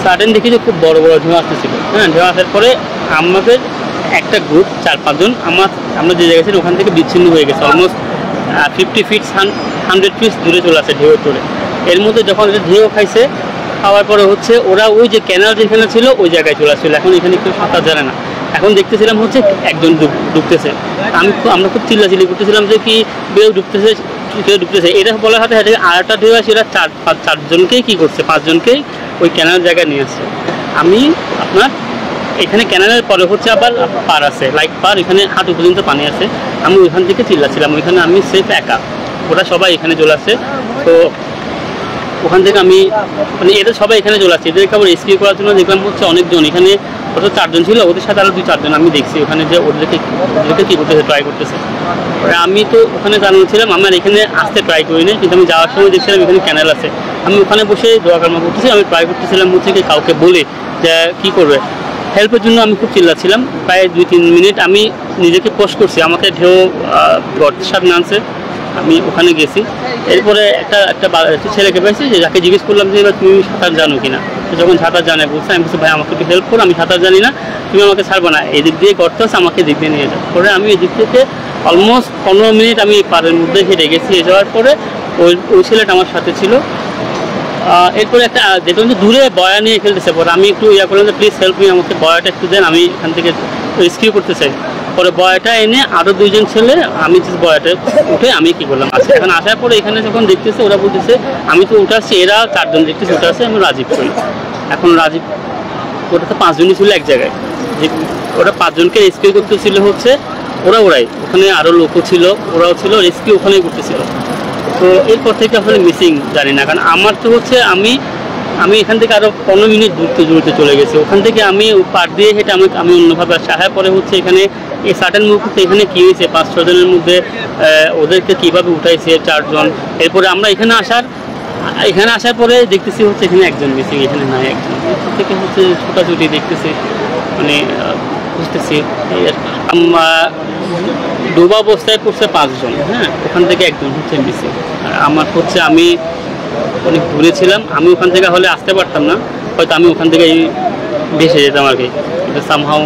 Sudden দেখি যে খুব বড় বড় ঢেউ আসতেছিল। হ্যাঁ, ঢেউ আসার পরে আমাদের একটা গ্রুপ 4-5 জন আমরা যে জায়গায় ছিলাম ওখান থেকে বিচ্ছিন্ন হয়ে গেছে। অলমোস্ট 50 ফিট 100 ফিট দূরে চলে আসে ঢেউ চলে। এর মধ্যে যখন ঢেউ খাইছে, খাওয়ার পরে হচ্ছে ওরা ওই যে ক্যানাল যেখানে ছিল ওই জায়গায় চলে আসছিল। এখন এখানে কেউ সাঁতার জানে না। এখন দেখতেছিলাম হচ্ছে একজন ডুবতেছে। আমরা খুব চিল্লাচিল্লি করতেছিলাম যে কি কেউ ডুবতেছে। এটা বলার সাথে সাথে আরেকটা ঢেউ আসে, এরা 4-5জনকেই কী করছে, 5 জনকেই ওই ক্যানাল জায়গায় নিয়ে আসছে। আমি আপনার এখানে ক্যানালের পরে হচ্ছে আবার পার আছে, লাইক পার, এখানে হাঁটু পর্যন্ত পানি আছে। আমি ওইখান থেকে চিল্লাছিলাম, ওইখানে আমি সেফ একা, ওরা সবাই এখানে চলে আসছে। তো ওখান থেকে আমি মানে এদের সবাই এখানে চলে আসছে। এদেরকে আবার রেস্কিউ করার জন্য দেখলাম হচ্ছে অনেকজন, এখানে কত 4 জন ছিল, ওদের সাথে আরও 2-4 জন আমি দেখছি ওখানে যে ওদেরকে কী করতেছে, ট্রাই করতেছে। আমি তো ওখানে জানিয়েছিলাম আমার এখানে আসতে ট্রাই করিনি, কিন্তু আমি যাওয়ার সময় দেখছিলাম এখানে ক্যানেল আছে। আমি ওখানে বসে দোয়া কালমা করতেছি, আমি ট্রাই করতেছিলাম হচ্ছে কি কাউকে বলে যে কী করবে হেল্পের জন্য। আমি খুব চিল্লাচ্ছিলাম প্রায় 2-3 মিনিট। আমি নিজেকে পোস্ট করছি, আমাকে ঢেউ গর্তের সাথে নামছে, আমি ওখানে গেছি। এরপরে একটা ছেলেকে পাইছি, যে যাকে জিজ্ঞেস করলাম যে এবার তুমি সাঁতার জানো কিনা। যখন সাঁতার জানে বলছে, আমি বলছি ভাই আমাকে একটু হেল্প করো, আমি সাঁতার জানি না, তুমি আমাকে ছাড়বো না, এদিক দিয়ে গর্ত আছে, আমাকে এদিক দিয়ে নিয়ে যাও। পরে আমি এদিক থেকে অলমোস্ট 15 মিনিট আমি পাড়ের মধ্যে হেঁটে গেছি। যাওয়ার পরে ওই ছেলেটা আমার সাথে ছিল। এরপরে একটা দেখলাম যে দূরে বয়া নিয়ে খেলতেছে। পরে আমি একটু করলাম যে প্লিজ হেল্প মি, আমাকে বয়াটা একটু দেন, আমি এখান থেকে রেস্কিউ করতে চাই। পরে বয়াটা এনে আরও 2 জন ছেলে, আমি বয়াটা উঠে আমি কী করলাম আচ্ছা এখন আসার পরে এখানে যখন দেখতেছে ওরা বলতেছে আমি তো উঠে আসছি, এরা 4 জন দেখতেছে উঠে আসছে, আমি রাজীব করি। এখন রাজীব ওটা তো 5 জনই ছিল এক জায়গায়, যে ওরা 5 জনকে রেস্কিউ করতেছিল হচ্ছে ওরাই ওখানে আরও লোকও ছিল, ওরাও ছিল, রেস্কিউ ওখানেই করতেছিল। তো এরপর থেকে আসলে মিসিং জানি না, কারণ আমার তো হচ্ছে আমি এখান থেকে আরও 15 মিনিট দূরতে চলে গেছি। ওখান থেকে আমি পার দিয়ে হেঁটে আমি অন্যভাবে আসার পরে হচ্ছে এখানে এই সার্টেন মুহূর্তে এখানে কী হয়েছে 5-6 জনের মধ্যে ওদেরকে কীভাবে উঠাইছে 4 জন। এরপরে আমরা এখানে আসার পরে দেখতেছি হচ্ছে এখানে একজন মিসিং, এখানে নাই একজন। থেকে হচ্ছে ছোটাছুটি দেখতেছি, মানে বুঝতেছি ডুবা অবস্থায় করছে 5 জন। হ্যাঁ, ওখান থেকে একজন হচ্ছে মিসিং। আর আমার হচ্ছে আমি অনেক দূরে ছিলাম, আমি ওখান থেকে হলে আসতে পারতাম না, হয়তো আমি ওখান থেকে ভেসে যেতাম আর কি। কিন্তু সামহাও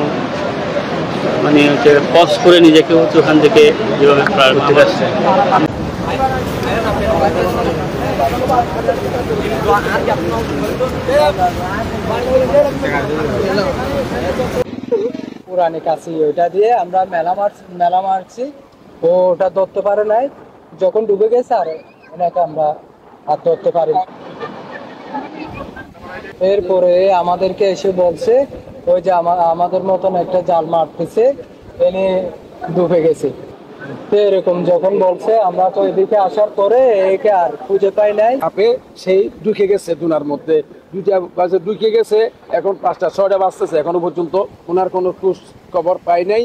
মানে হচ্ছে কষ্ট করে নিজেকে হচ্ছে ওখান থেকে যেভাবে পার করতে পারছে। পুরানি কাছি ওইটা দিয়ে আমরা মেলা মারছি, ও ওটা ধরতে পারে নাই, যখন ডুবে গেছে আর ওনাকে আমরা আর ধরতে পারি। এরপরে আমাদেরকে এসে বলছে ওই যে আমাদের মতন একটা জাল মারতেছে, এনে ডুবে গেছে। তো এরকম যখন বলছে, আমরা তো এদিকে আসার পরে একে আর খুঁজে পাই নাই। আপে সেই ঢুকে গেছে দুনার মধ্যে, 2টা বাজে ঢুকে গেছে, এখন 5টা 6টা বাজতেছে, এখনো পর্যন্ত ওনার কোনো খোঁজ খবর পাই নাই।